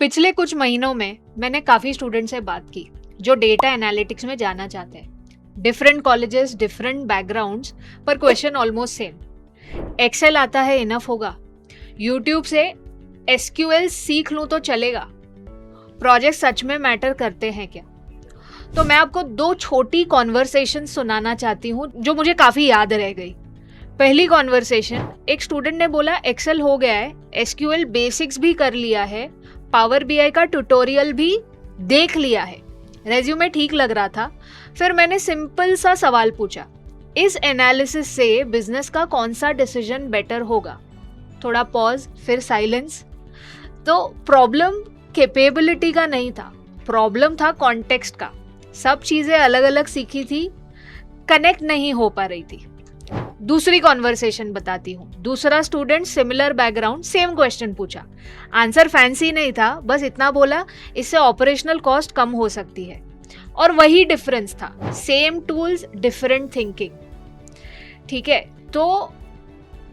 पिछले कुछ महीनों में मैंने काफ़ी स्टूडेंट से बात की जो डेटा एनालिटिक्स में जाना चाहते हैं। डिफरेंट कॉलेजेस, डिफरेंट बैकग्राउंड्स, पर क्वेश्चन ऑलमोस्ट सेम। एक्सेल आता है इनफ होगा? यूट्यूब से एसक्यूएल सीख लूँ तो चलेगा? प्रोजेक्ट सच में मैटर करते हैं क्या? तो मैं आपको दो छोटी कॉन्वर्सेशन सुनाना चाहती हूँ जो मुझे काफ़ी याद रह गई। पहली कॉन्वर्सेशन, एक स्टूडेंट ने बोला एक्सेल हो गया है, एसक्यूएल बेसिक्स भी कर लिया है, पावर बीआई का ट्यूटोरियल भी देख लिया है। रेज्यूमे ठीक लग रहा था। फिर मैंने सिंपल सा सवाल पूछा, इस एनालिसिस से बिजनेस का कौन सा डिसीजन बेटर होगा? थोड़ा पॉज, फिर साइलेंस। तो प्रॉब्लम कैपेबिलिटी का नहीं था, प्रॉब्लम था कॉन्टेक्स्ट का। सब चीजें अलग अलग सीखी थी, कनेक्ट नहीं हो पा रही थी। दूसरी कॉन्वर्सेशन बताती हूँ। दूसरा student, similar background, same question पूछा। आंसर फैंसी नहीं था, बस इतना बोला इससे ऑपरेशनल कॉस्ट कम हो सकती है। और वही डिफरेंस था, सेम टूल्स, डिफरेंट थिंकिंग। ठीक है, तो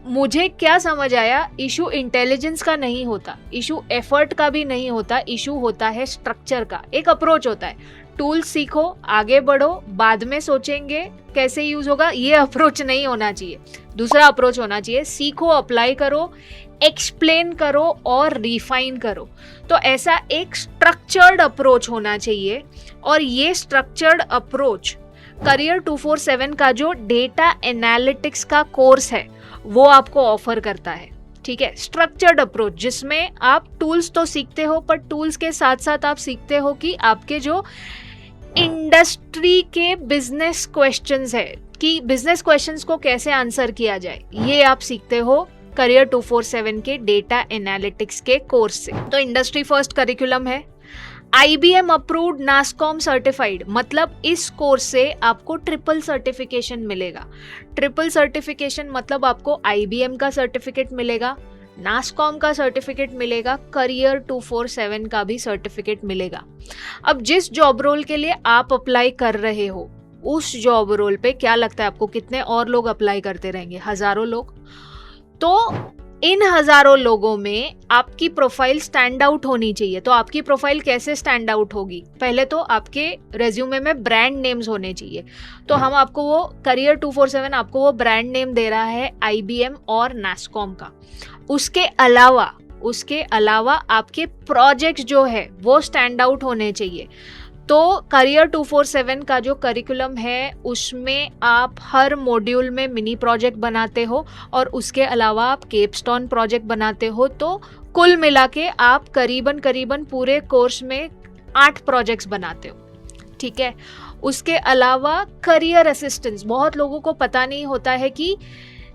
मुझे क्या समझ आया, इशू इंटेलिजेंस का नहीं होता, इशू एफर्ट का भी नहीं होता, इशू होता है स्ट्रक्चर का। एक अप्रोच होता है, टूल सीखो, आगे बढ़ो, बाद में सोचेंगे कैसे यूज होगा, ये अप्रोच नहीं होना चाहिए। दूसरा अप्रोच होना चाहिए, सीखो, अप्लाई करो, एक्सप्लेन करो और रिफाइन करो। तो ऐसा एक स्ट्रक्चर्ड अप्रोच होना चाहिए। और ये स्ट्रक्चर्ड अप्रोच करियर 247 का जो डेटा एनालिटिक्स का कोर्स है वो आपको ऑफर करता है। ठीक है, स्ट्रक्चर्ड अप्रोच जिसमें आप टूल्स तो सीखते हो, पर टूल्स के साथ साथ आप सीखते हो कि आपके जो इंडस्ट्री के बिजनेस क्वेश्चंस है कि बिजनेस क्वेश्चंस को कैसे आंसर किया जाए, ये आप सीखते हो करियर 247 के डेटा एनालिटिक्स के कोर्स से। तो इंडस्ट्री फर्स्ट करिकुलम है, IBM अप्रूव्ड, नास्कॉम सर्टिफाइड। मतलब इस कोर्स से आपको ट्रिपल सर्टिफिकेशन मिलेगा। ट्रिपल सर्टिफिकेशन मतलब आपको IBM का सर्टिफिकेट मिलेगा, नास्कॉम का सर्टिफिकेट मिलेगा, करियर 247 का भी सर्टिफिकेट मिलेगा। अब जिस जॉब रोल के लिए आप अप्लाई कर रहे हो, उस जॉब रोल पे क्या लगता है आपको कितने और लोग अप्लाई करते रहेंगे? हजारों लोग। तो इन हजारों लोगों में आपकी प्रोफाइल स्टैंड आउट होनी चाहिए। तो आपकी प्रोफाइल कैसे स्टैंड आउट होगी? पहले तो आपके रेज्यूमे में ब्रांड नेम्स होने चाहिए। तो हम आपको वो करियर 247 आपको वो ब्रांड नेम दे रहा है IBM और नास्कॉम का। उसके अलावा आपके प्रोजेक्ट्स जो है वो स्टैंड आउट होने चाहिए। तो करियर 247 का जो करिकुलम है उसमें आप हर मॉड्यूल में मिनी प्रोजेक्ट बनाते हो और उसके अलावा आप केपस्टोन प्रोजेक्ट बनाते हो। तो कुल मिला के आप करीबन पूरे कोर्स में 8 प्रोजेक्ट्स बनाते हो। ठीक है, उसके अलावा करियर असिस्टेंस, बहुत लोगों को पता नहीं होता है कि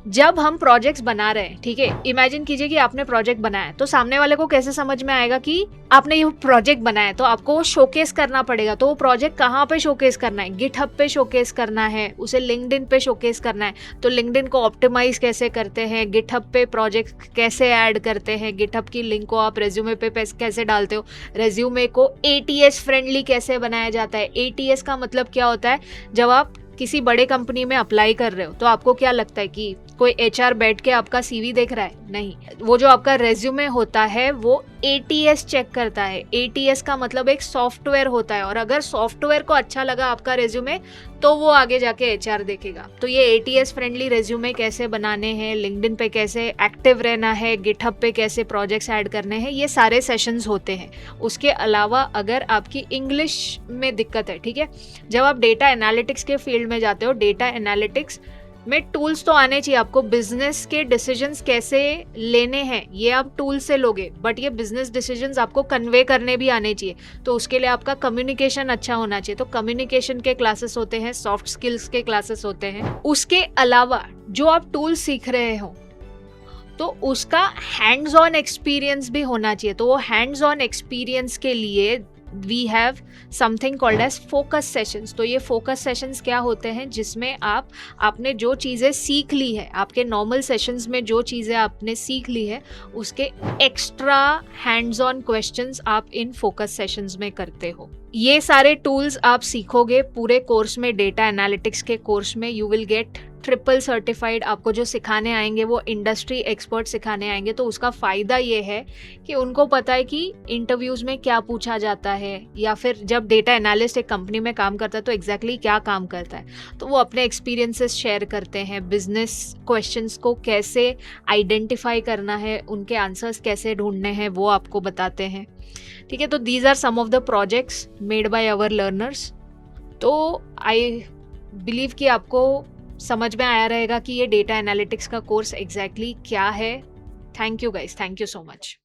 जब हम प्रोजेक्ट्स बना रहे हैं, ठीक है, इमेजिन कीजिए कि आपने प्रोजेक्ट बनाया, तो सामने वाले को कैसे समझ में आएगा कि आपने ये प्रोजेक्ट बनाया? तो आपको वो शोकेस करना पड़ेगा। तो वो प्रोजेक्ट कहाँ पे शोकेस करना है? गिटहब पे शोकेस करना है, उसे लिंक्डइन पे शोकेस करना है। तो लिंक्डइन को ऑप्टिमाइज कैसे करते हैं, गिटहब पे प्रोजेक्ट कैसे ऐड करते हैं, गिटहब की लिंक को आप रेज्यूमे पे कैसे डालते हो, रेज्यूमे को ATS फ्रेंडली कैसे बनाया जाता है। ATS का मतलब क्या होता है? जब आप किसी बड़े कंपनी में अप्लाई कर रहे हो तो आपको क्या लगता है कि कोई HR बैठ के आपका CV देख रहा है? नहीं, वो जो आपका रेज्यूमे होता है वो ATS चेक करता है। ATS का मतलब एक सॉफ्टवेयर होता है, और अगर सॉफ्टवेयर को अच्छा लगा आपका रेज्यूमे तो वो आगे जाके HR देखेगा। तो ये ATS फ्रेंडली रेज्यूमे कैसे बनाने हैं, लिंक्डइन पे कैसे एक्टिव रहना है, गिटहब पे कैसे प्रोजेक्ट्स ऐड करने हैं, ये सारे सेशंस होते हैं। उसके अलावा अगर आपकी इंग्लिश में दिक्कत है, ठीक है, जब आप डेटा एनालिटिक्स के फील्ड में जाते हो, डेटा एनालिटिक्स में टूल्स तो आने चाहिए आपको। बिजनेस के डिसीजंस कैसे लेने हैं ये आप टूल से लोगे, बट ये बिजनेस डिसीजंस आपको कन्वे करने भी आने चाहिए। तो उसके लिए आपका कम्युनिकेशन अच्छा होना चाहिए। तो कम्युनिकेशन के क्लासेस होते हैं, सॉफ्ट स्किल्स के क्लासेस होते हैं। उसके अलावा जो आप टूल सीख रहे हो तो उसका हैंड्स ऑन एक्सपीरियंस भी होना चाहिए। तो वो हैंड्स ऑन एक्सपीरियंस के लिए we have something called as focus sessions. तो ये फोकस सेशंस क्या होते हैं? जिसमें आपने जो चीज़ें सीख ली है, आपके नॉर्मल सेशंस में जो चीज़ें आपने सीख ली है, उसके एक्स्ट्रा हैंड्स ऑन क्वेश्चंस आप इन फोकस सेशंस में करते हो। ये सारे टूल्स आप सीखोगे पूरे कोर्स में, डेटा एनालिटिक्स के कोर्स में। You will get triple certified आपको जो सिखाने आएंगे वो इंडस्ट्री एक्सपर्ट सिखाने आएंगे, तो उसका फ़ायदा ये है कि उनको पता है कि इंटरव्यूज़ में क्या पूछा जाता है, या फिर जब डेटा एनालिस्ट एक कंपनी में काम करता है तो एग्जैक्टली क्या काम करता है। तो वो अपने एक्सपीरियंसेस शेयर करते हैं, बिजनेस क्वेश्चंस को कैसे आइडेंटिफाई करना है, उनके आंसर्स कैसे ढूंढने हैं वो आपको बताते हैं। ठीक है, तो these are some of the projects made by our learners. तो आई बिलीव कि आपको समझ में आया रहेगा कि ये डेटा एनालिटिक्स का कोर्स एग्जैक्टली क्या है। Thank you guys, thank you so much.